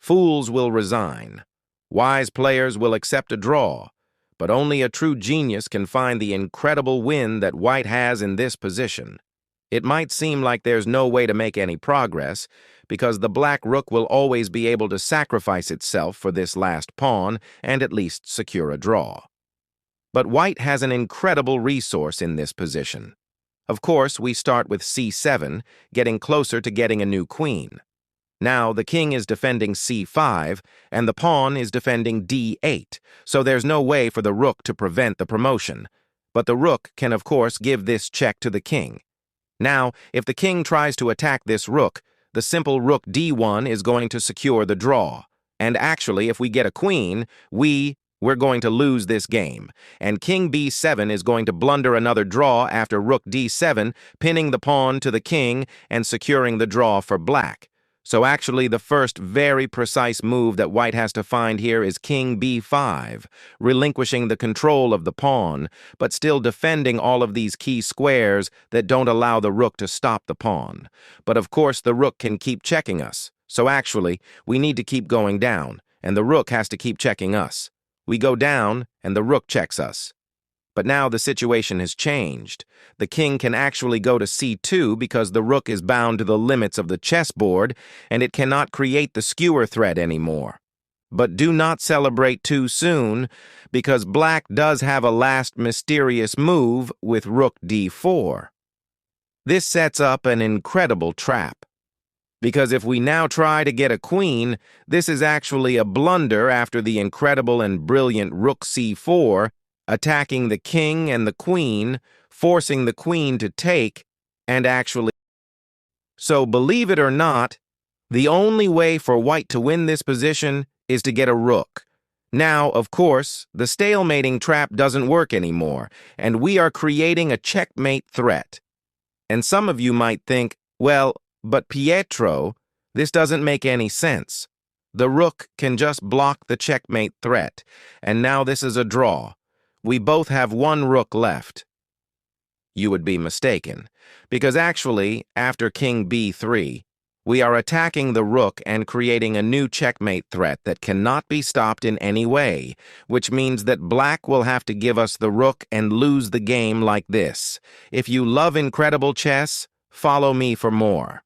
Fools will resign. Wise players will accept a draw, but only a true genius can find the incredible win that white has in this position. It might seem like there's no way to make any progress, because the black rook will always be able to sacrifice itself for this last pawn and at least secure a draw. But white has an incredible resource in this position. Of course, we start with c7, getting closer to getting a new queen. Now, the king is defending c5, and the pawn is defending d8, so there's no way for the rook to prevent the promotion. But the rook can, of course, give this check to the king. Now, if the king tries to attack this rook, the simple rook d1 is going to secure the draw. And actually, if we get a queen, we're going to lose this game. And king b7 is going to blunder another draw after rook d7, pinning the pawn to the king and securing the draw for black. So actually, the first very precise move that white has to find here is king b5, relinquishing the control of the pawn, but still defending all of these key squares that don't allow the rook to stop the pawn. But of course, the rook can keep checking us. So actually, we need to keep going down, and the rook has to keep checking us. We go down, and the rook checks us. But now the situation has changed. The king can actually go to c2 because the rook is bound to the limits of the chessboard, and it cannot create the skewer threat anymore. But do not celebrate too soon, because black does have a last mysterious move with rook d4. This sets up an incredible trap. Because if we now try to get a queen, this is actually a blunder after the incredible and brilliant rook c4, attacking the king and the queen, forcing the queen to take, and actually. So believe it or not, the only way for white to win this position is to get a rook. Now, of course, the stalemating trap doesn't work anymore, and we are creating a checkmate threat. And some of you might think, well, but Pietro, this doesn't make any sense. The rook can just block the checkmate threat, and now this is a draw. We both have one rook left. You would be mistaken, because actually, after king b3, we are attacking the rook and creating a new checkmate threat that cannot be stopped in any way, which means that black will have to give us the rook and lose the game like this. If you love incredible chess, follow me for more.